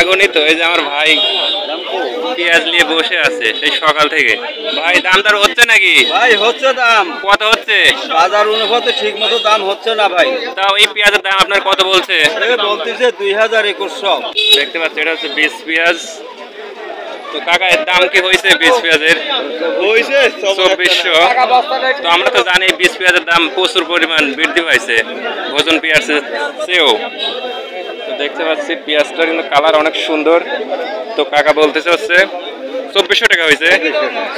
আগুনই তো। এই যে আমার ভাই পেঁয়াজ নিয়ে বসে আছে সেই সকাল থেকে। ভাই দাম দর হচ্ছে নাকি? ভাই হচ্ছে দাম, কত হচ্ছে? বাজার অনুপাতে ঠিক মতো দাম হচ্ছে না ভাই। তাও এই পেঁয়াজের দাম আপনার কত বলছে? বলতেছে 2021। দেখতে পাচ্ছি এটা হচ্ছে বীজ পেঁয়াজ। তো কাকা এর দাম কি হয়েছে বীজ পেঁয়াজের? হইছে 2400। তো আমরা তো জানি বীজ পেঁয়াজের দাম প্রচুর পরিমাণ বৃদ্ধি পাইছে ভোজন পেঁয়াজের চেয়েও। তো দেখতে পাচ্ছি পেঁয়াজটা কিন্তু কালার অনেক সুন্দর। তো কাকা বলতেছে হচ্ছে 2400 টাকা হয়েছে।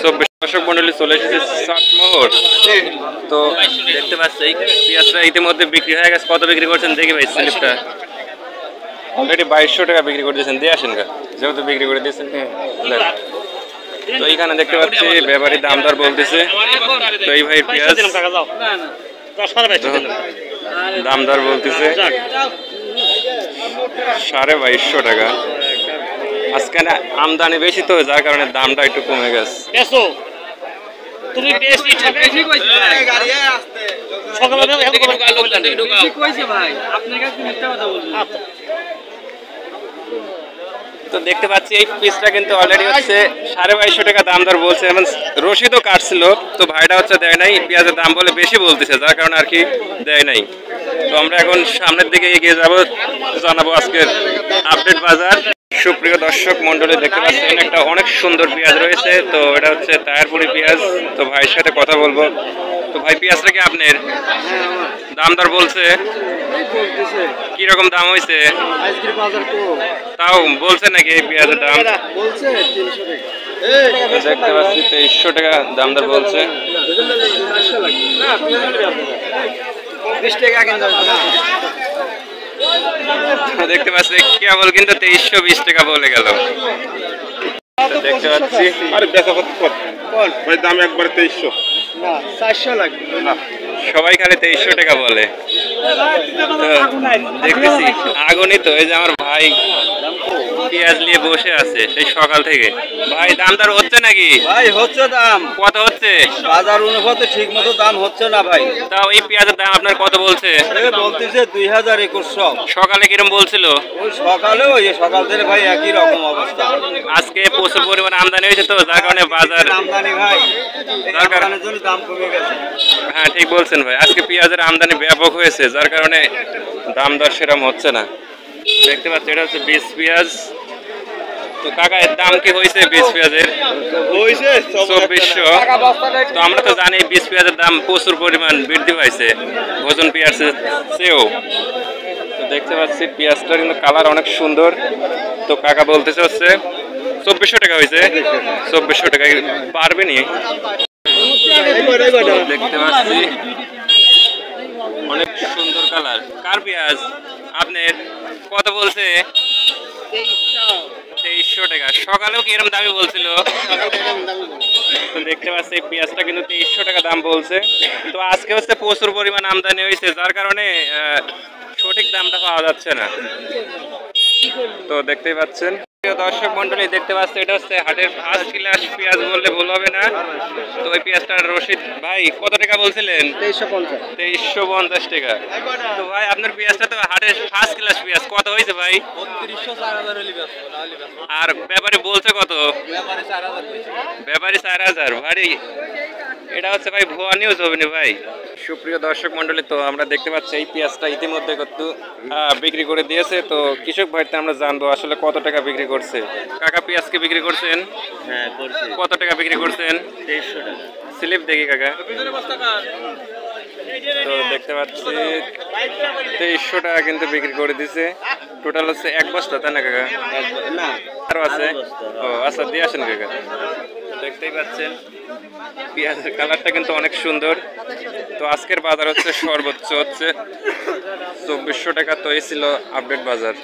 2400। দর্শক মন্ডলী চলে এসেছে চাটমোহর। তো দেখতে পাচ্ছি এই পেঁয়াজটা ইতিমধ্যে বিক্রি হয়ে গেছে। কত বিক্রি করছেন দেখি ভাই স্লিপটা। অলরেডি 2200 টাকা বিক্রি করে দিয়েছেন। দিয়ে আসেন গা, যেহেতু বিক্রি করে দিয়েছেন। তো এইখানে দেখতে পাচ্ছি ব্যাপারী দাম দর বলতেছে। তো এই ভাই পেঁয়াজ দাম দর বলতেছে 2250 টাকা। আজকে আমদানি বেশি তো, যার কারণে দামটা একটু কমে গেছে। তো দেখতে পাচ্ছি এই পিসটা কিন্তু অলরেডি হচ্ছে 2250 টাকা দাম দর বলছে এবং রশিদও কাটছিল। তো ভাইটা হচ্ছে দেয় নাই, পেঁয়াজের দাম বলে বেশি বলতেছে, যার কারণে আর কি দেয় নাই। তো আমরা এখন সামনের দিকে এগিয়ে যাব, জানাবো আজকের আপডেট বাজার। সুপ্রিয় দর্শক মন্ডলী দেখতে পাচ্ছেন একটা অনেক সুন্দর পেঁয়াজ রয়েছে। তো এটা হচ্ছে তায়ারপুরি পেঁয়াজ। তো ভাইয়ের সাথে কথা বলবো। তো ভাই পেঁয়াজটা কি আপনার? দাম দর বলছে কি রকম দাম হয়েছে? তাও বলছে নাকি এই পেঁয়াজের দাম? দেখতে পাচ্ছি 2300 টাকা দাম দর বলছে। দেখতে পাচ্ছি কেবল কিন্তু 2320 টাকা বলে গেল। দেখতে পাচ্ছি দাম একবার 2300 না 400 লাগবে না, সবাই খালি 2300 টাকা বলে। দেখতেছি আগুনই তো। এই যে আমার ভাই পেঁয়াজ নিয়ে বসে আছে সেই সকাল থেকে। ভাই দাম দর হচ্ছে নাকি? ভাই হচ্ছে দাম, কত হচ্ছে? বাজার অনুপাতে ঠিক মতো দাম হচ্ছে না ভাই। তাও এই পেঁয়াজের দাম আপনার কত বলছে? বলতেছে 2021। সকালে কিরম বলছিল? ওই সকালে ওই সকাল থেকে ভাই একই রকম অবস্থা। আজকে প্রচুর পরিমাণ আমদানি হয়েছে তো, যার কারণে বাজার আমদানি ভাই, যার কারণে দাম কমে গেছে। হ্যাঁ ঠিক বলছেন ভাই, আজকে পেঁয়াজের আমদানি ব্যাপক হয়েছে, যার কারণে দাম দর সেরকম হচ্ছে না। দেখতে পাচ্ছি এটা হচ্ছে বীজ পেঁয়াজ। তো কাকা এর দাম কি হয়েছে বীজ পেঁয়াজের? হইছে 2400। তো আমরা তো জানি বীজ পেঁয়াজের দাম প্রচুর পরিমাণ বৃদ্ধি পাইছে ভোজন পেঁয়াজের চেয়েও। তো দেখতে পাচ্ছি পেঁয়াজটা কিন্তু কালার অনেক সুন্দর। তো কাকা বলতেছে হচ্ছে 2400 টাকা হয়েছে। 2400 টাকা পারবে নি? দেখতে পাচ্ছি অনেক সুন্দর কালার। কার পেঁয়াজ আপনার? কত বলছে? 2300 টাকা। সকালেও কি এরকম দামই বলছিল? তো দেখতে পাচ্ছি এই পেঁয়াজটা কিন্তু 2300 টাকা দাম বলছে। তো আজকে হচ্ছে প্রচুর পরিমাণ আমদানি হয়েছে, যার কারণে সঠিক দামটা পাওয়া যাচ্ছে না। তো দেখতেই পাচ্ছেন দর্শক মন্ডলী, দেখতে পাচ্ছি এটা হচ্ছে হাটের ফার্স্ট ক্লাস পেঁয়াজ বললে ভুল হবে না। তো ওই পেঁয়াজটার রশিদ ভাই কত টাকা বলছিলেন? 2350 টাকা। তো ভাই আপনার পেঁয়াজটা তো হাটের ফার্স্ট ক্লাস পেঁয়াজ, কত হয়েছে ভাই? 3200 আর ব্যাপারী বলছে কত? ব্যাপারী 4000। ভাই এটা হচ্ছে ভাই ভুয়া নিউজ হবে না ভাই। সুপ্রিয় দর্শক মন্ডলী, তো আমরা দেখতে পাচ্ছি এই পেঁয়াজটা ইতিমধ্যে কত বিক্রি করে দিয়েছে। তো কৃষক ভাইতে আমরা জানবো আসলে কত টাকা বিক্রি করছে। কাকা পেঁয়াজকে বিক্রি করছেন? হ্যাঁ করছি। কত টাকা বিক্রি করছেন? 2300 টাকা। স্লিপ দেখি কাকা। তো দেখতে পাচ্ছি 2300 টাকা কিন্তু বিক্রি করে দিছে। টোটাল হচ্ছে এক বস্তা, তাই না কাকা? না আরো আছে? ও আচ্ছা, দিয়ে আসেন কাকা। দেখতেই পাচ্ছেন পেঁয়াজের কালারটা কিন্তু অনেক সুন্দর। তো আজকের বাজার হচ্ছে সর্বোচ্চ হচ্ছে 2400 টাকা। তো এই ছিল আপডেট বাজার।